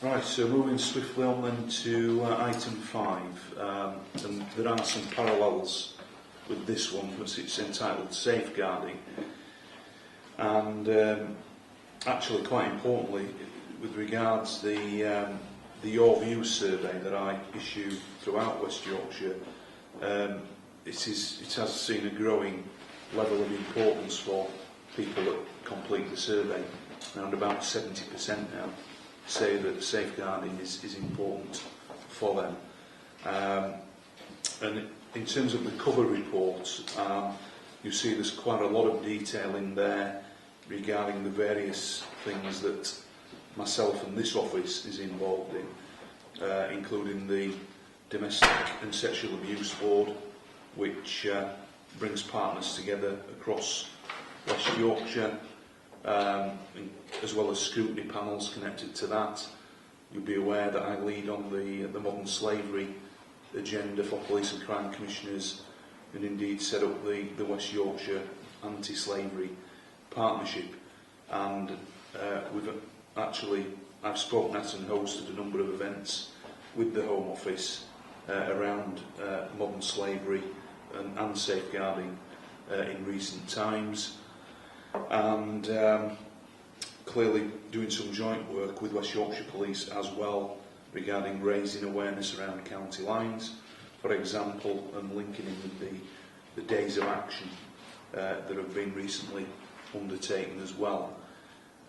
Right, so moving swiftly on then to item 5, and there are some parallels with this one because it's entitled Safeguarding, and actually quite importantly with regards the Your Views survey that I issue throughout West Yorkshire, it has seen a growing level of importance for people that complete the survey. Around about 70% now say that safeguarding is important for them. And in terms of the cover report, you see there's quite a lot of detail in there regarding the various things that myself and this office is involved in, including the Domestic and Sexual Abuse Board, which brings partners together across West Yorkshire, as well as scrutiny panels connected to that. You'll be aware that I lead on the modern slavery agenda for police and crime commissioners, and indeed set up the West Yorkshire Anti-Slavery Partnership. And I've spoken at and hosted a number of events with the Home Office around modern slavery and safeguarding in recent times, and clearly doing some joint work with West Yorkshire Police as well regarding raising awareness around county lines, for example, and linking in with the days of action that have been recently undertaken as well.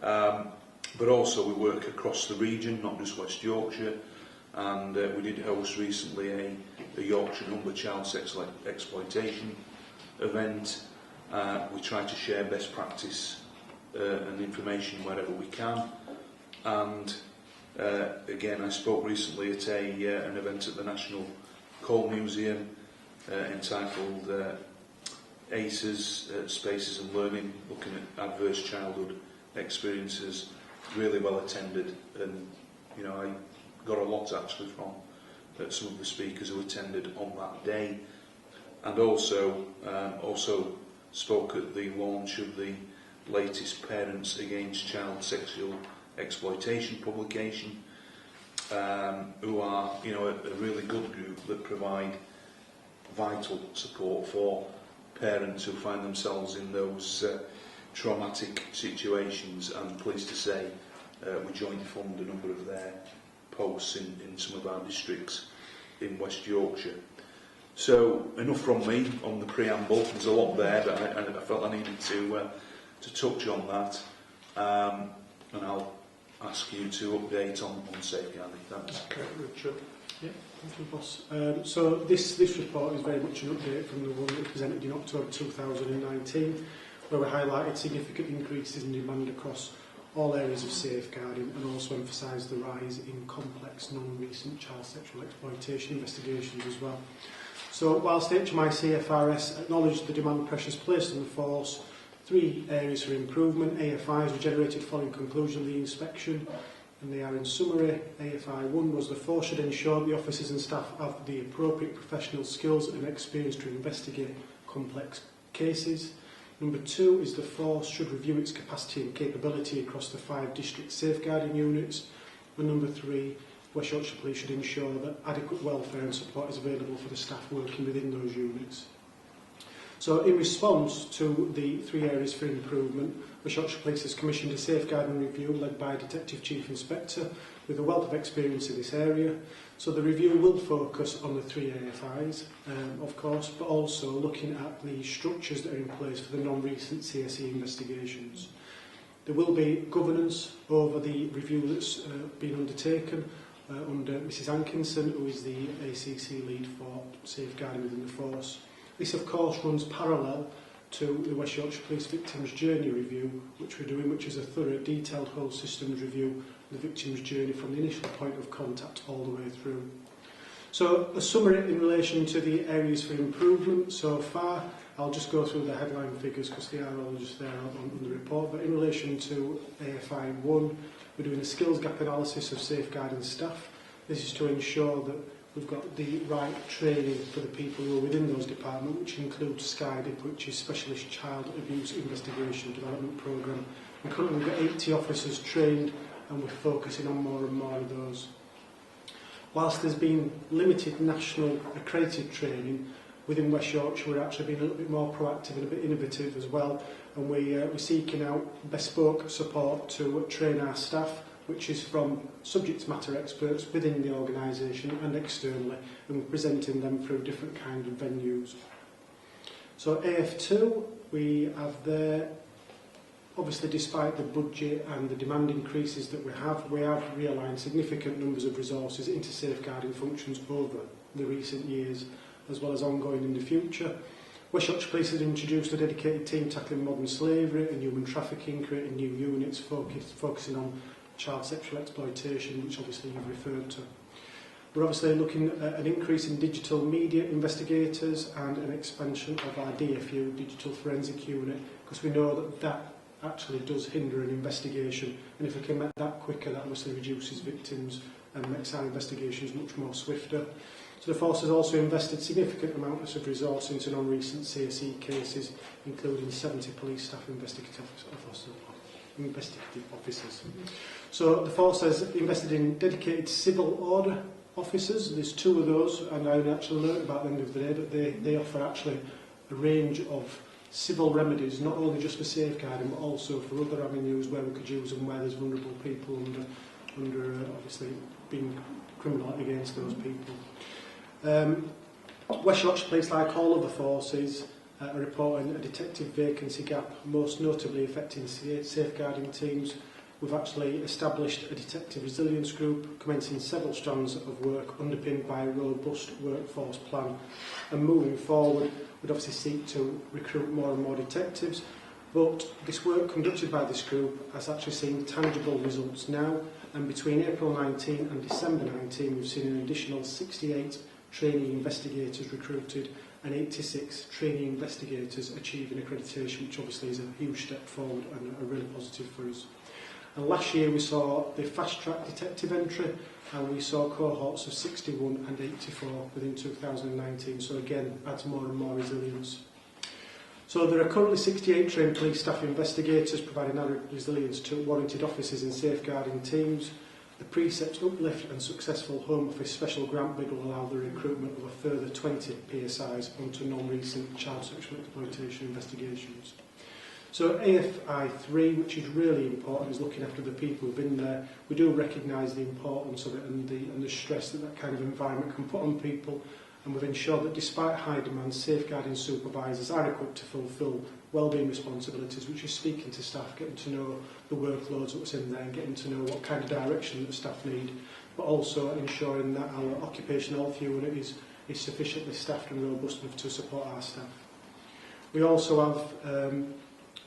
But also we work across the region, not just West Yorkshire, and we did host recently a Yorkshire Number Child Sex Exploitation event. We try to share best practice and information wherever we can, and again I spoke recently at an event at the National Coal Museum entitled ACEs, Spaces and Learning, looking at adverse childhood experiences. Really well attended, and you know, I got a lot actually from some of the speakers who attended on that day, and also spoke at the launch of the latest Parents Against Child Sexual Exploitation publication, who are, you know, a really good group that provide vital support for parents who find themselves in those traumatic situations. And pleased to say we jointly fund a number of their posts in some of our districts in West Yorkshire. So enough from me on the preamble. There's a lot there, but I felt I needed to touch on that, and I'll ask you to update on safeguarding. Thanks. Okay, Richard. Yeah, thank you, boss. So this report is very much an update from the one that was presented in October 2019, where we highlighted significant increases in demand across all areas of safeguarding, and also emphasised the rise in complex non-recent child sexual exploitation investigations as well. So whilst HMIC-FRS acknowledged the demand pressures placed on the force, 3 areas for improvement, AFIs were generated following conclusion of the inspection, and they are in summary. AFI 1 was the force should ensure the officers and staff have the appropriate professional skills and experience to investigate complex cases. Number 2 is the force should review its capacity and capability across the 5 district safeguarding units. And number 3, West Yorkshire Police should ensure that adequate welfare and support is available for the staff working within those units. So in response to the 3 areas for improvement, West Yorkshire Police has commissioned a safeguarding review led by Detective Chief Inspector with a wealth of experience in this area. So the review will focus on the 3 AFIs, of course, but also looking at the structures that are in place for the non-recent CSE investigations. There will be governance over the review that's been undertaken under Mrs Ankinson, who is the ACC lead for safeguarding within the force. This, of course, runs parallel to the West Yorkshire Police Victims Journey Review, which we're doing, which is a thorough, detailed whole systems review of the victim's journey from the initial point of contact all the way through. So, a summary in relation to the areas for improvement so far. I'll just go through the headline figures because they are all just there on the report. But in relation to AFI 1, we're doing a skills gap analysis of safeguarding staff. This is to ensure that we've got the right training for the people who are within those departments, which includes SCIDIP, which is Specialist Child Abuse Investigation Development Programme. And currently we've got 80 officers trained and we're focusing on more and more of those. Whilst there's been limited national accredited training, within West Yorkshire we're actually being a little bit more proactive and a bit innovative as well, and we're seeking out bespoke support to train our staff, which is from subject matter experts within the organisation and externally, and we're presenting them through different kind of venues. So AF2, we have there, obviously despite the budget and the demand increases that we have realigned significant numbers of resources into safeguarding functions over the recent years, as well as ongoing in the future. West Yorkshire Police has introduced a dedicated team tackling modern slavery and human trafficking, creating new units focusing on child sexual exploitation, which obviously you've referred to. We're obviously looking at an increase in digital media investigators and an expansion of our DFU, Digital Forensic Unit, because we know that that actually does hinder an investigation, and if we can make that quicker, that obviously reduces victims and makes our investigations much more swifter. So the force has also invested significant amounts of resource into non-recent CSE cases, including 70 police staff investigative officers. So the force has invested in dedicated civil order officers. There's 2 of those, and I actually learned about them the other day, but they offer actually a range of civil remedies, not only just for safeguarding, but also for other avenues where we could use them, where there's vulnerable people under obviously being criminal against those people. West Yorkshire Police, like all other forces, are reporting a detective vacancy gap, most notably affecting safeguarding teams. We've actually established a detective resilience group, commencing several strands of work underpinned by a robust workforce plan. And moving forward, we'd obviously seek to recruit more and more detectives. But this work conducted by this group has actually seen tangible results now. And between April 19 and December 19, we've seen an additional 68 trainee investigators recruited and 86 trainee investigators achieving accreditation, which obviously is a huge step forward and a really positive for us. And last year we saw the fast-track detective entry, and we saw cohorts of 61 and 84 within 2019, so again adds more and more resilience. So there are currently 68 trained police staff investigators providing added resilience to warranted officers in safeguarding teams. The Precepts Uplift and Successful Home Office Special Grant Bid will allow the recruitment of a further 20 PSIs onto non-recent child sexual exploitation investigations. So AFI3, which is really important, is looking after the people who've been there. We do recognise the importance of it and the stress that that kind of environment can put on people, and we've ensured that despite high demand, safeguarding supervisors are equipped to fulfil wellbeing responsibilities, which is speaking to staff, getting to know the workloads that's in there and getting to know what kind of direction that staff need, but also ensuring that our occupational health unit is sufficiently staffed and robust enough to support our staff. We also have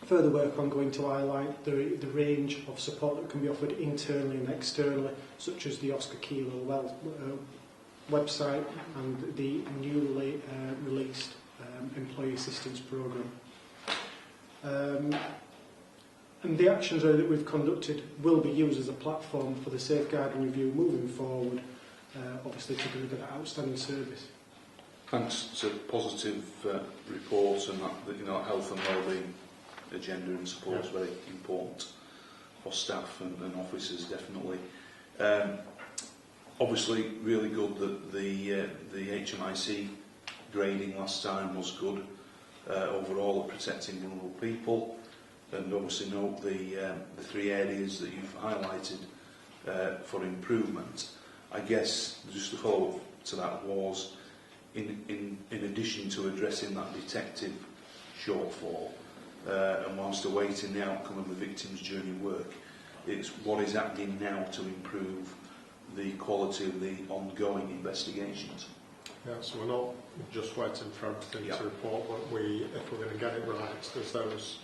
further work ongoing to highlight the range of support that can be offered internally and externally, such as the Oscar Kilo website and the newly released Employee Assistance Programme. And the actions that we've conducted will be used as a platform for the safeguarding review moving forward, obviously to deliver that outstanding service. Thanks. It's a positive report, and that health and wellbeing agenda and support is very important for staff and officers, definitely. Obviously, really good that the HMIC grading last time was good overall at protecting vulnerable people, and obviously note the 3 areas that you've highlighted for improvement. I guess just to follow up to that was in addition to addressing that detective shortfall, and whilst awaiting the outcome of the victim's journey work, it's what is happening now to improve the quality of the ongoing investigations. Yeah, so we're not just waiting for everything to report, but if we're going to get it right, there's those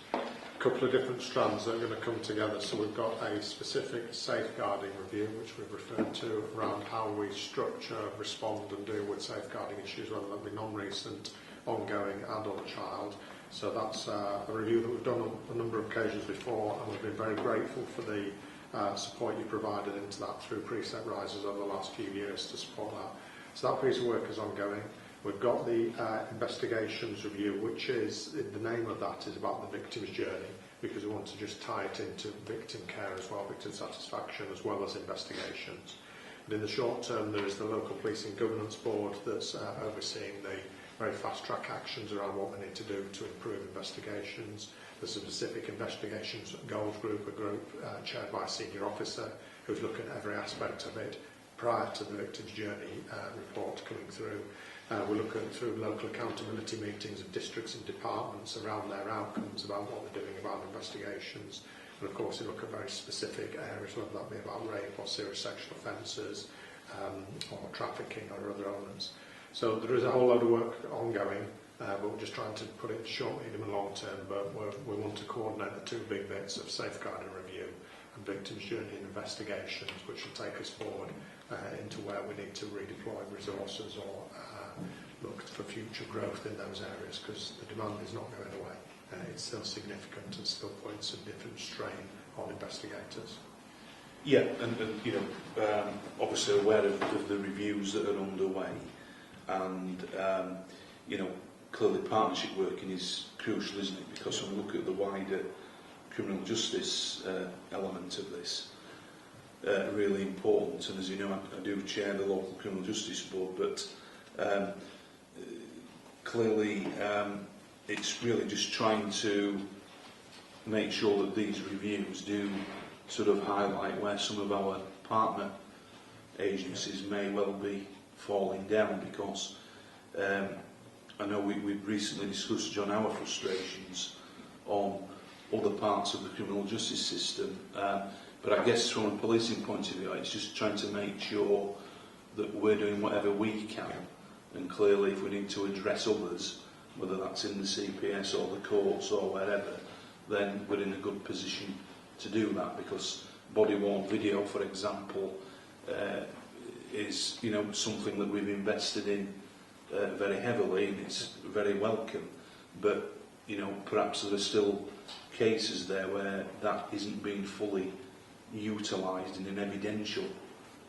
couple of different strands that are going to come together. So we've got a specific safeguarding review, which we've referred to, around how we structure, respond and deal with safeguarding issues, whether that be non-recent, ongoing, adult, child. So that's a review that we've done on a number of occasions before, and we've been very grateful for the support you provided into that through Precept Rises over the last few years to support that. So that piece of work is ongoing. We've got the investigations review, which is, the name of that is about the victim's journey, because we want to just tie it into victim care as well, victim satisfaction as well as investigations. But in the short term, there is the local policing governance board that's overseeing the very fast-track actions around what we need to do to improve investigations. There's a specific investigations goals group, a group chaired by a senior officer who's looking at every aspect of it prior to the victim's journey report coming through. We're looking through local accountability meetings of districts and departments around their outcomes, about what they're doing about investigations. And of course, we look at very specific areas, whether that be about rape or serious sexual offences, or trafficking or other elements. So there is a whole load of work ongoing, but we're just trying to put it short, medium and long term, but we want to coordinate the two big bits of safeguarding review and victims' journey and investigations, which will take us forward into where we need to redeploy resources or look for future growth in those areas, because the demand is not going away. It's still significant and still putting significant strain on investigators. Yeah, and you know, obviously aware of the reviews that are underway, and you know, clearly partnership working is crucial, isn't it? Because when we look at the wider criminal justice element of this, really important. And as you know, I do chair the local criminal justice board, but clearly it's really just trying to make sure that these reviews do sort of highlight where some of our partner agencies may well be falling down, because I know we've recently discussed, John, our frustrations on other parts of the criminal justice system, but I guess from a policing point of view, it's just trying to make sure that we're doing whatever we can, and clearly if we need to address others, whether that's in the CPS or the courts or wherever, then we're in a good position to do that, because body-worn video, for example, is, you know, something that we've invested in very heavily, and it's very welcome. But, you know, perhaps there are still cases there where that isn't being fully utilised in an evidential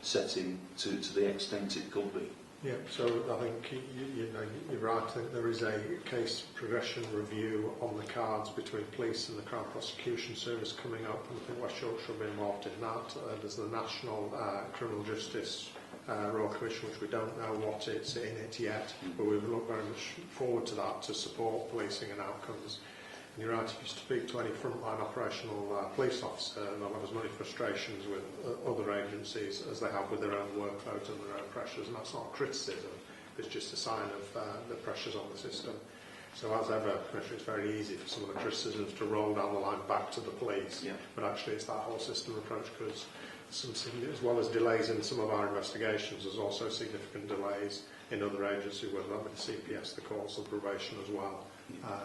setting to the extent it could be. Yeah, so I think you're right. I think there is a case progression review on the cards between police and the Crown Prosecution Service coming up, and I think West Yorkshire will be involved in that. There's the National Criminal Justice Royal Commission, which we don't know what it's in it yet, but we look very much forward to that to support policing and outcomes. And you're right, if you speak to any frontline operational police officer, they'll have as many frustrations with other agencies as they have with their own workloads and their own pressures, and that's not a criticism, it's just a sign of the pressures on the system. So as ever, Commissioner, it's very easy for some of the criticisms to roll down the line back to the police, but actually it's that whole system approach, because as well as delays in some of our investigations, there's also significant delays in other agencies, whether that be the CPS, the courts and probation as well.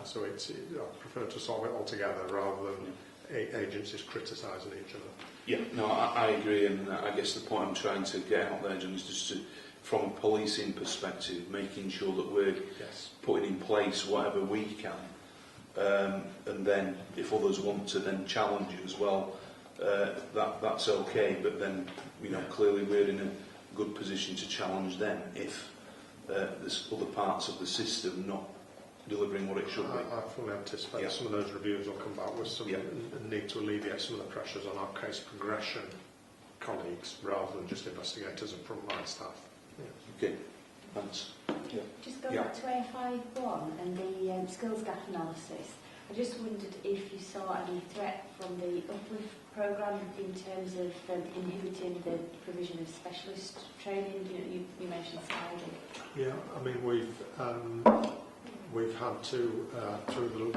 So I prefer to solve it all together rather than agencies criticising each other. Yeah, no, I agree, and I guess the point I'm trying to get out there, John, is just to, from a policing perspective, making sure that we're putting in place whatever we can, and then if others want to then challenge it as well, that's okay, but then, you know, clearly we're in a good position to challenge them if there's other parts of the system not delivering what it should be. I fully anticipate some of those reviews will come back with some need to alleviate some of the pressures on our case progression colleagues rather than just investigators and frontline staff. Okay, thanks. Just going back to AFI1 and the skills gap analysis, I just wondered if you saw any threat from the Uplift programme in terms of inhibiting the provision of specialist training. You mentioned sliding. Yeah, I mean we've had to through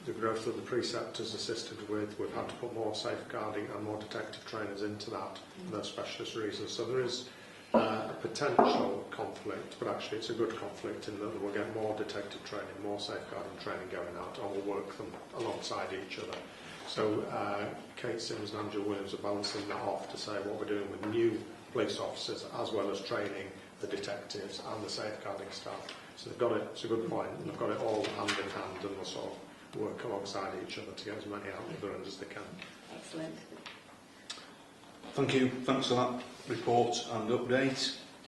the growth of the preceptors assisted with, we've had to put more safeguarding and more detective trainers into that for those specialist reasons. So there is a potential conflict, but actually it's a good conflict in that we'll get more detective training, more safeguarding training going out, and we'll work them alongside each other. So Kate Sims and Angela Williams are balancing that off to say what we're doing with new police officers as well as training the detectives and the safeguarding staff. So they've got it, it's a good point, and they've got it all hand in hand, and they'll sort of work alongside each other to get as many out the other end as they can. Excellent. Thank you. Thanks for that report and update.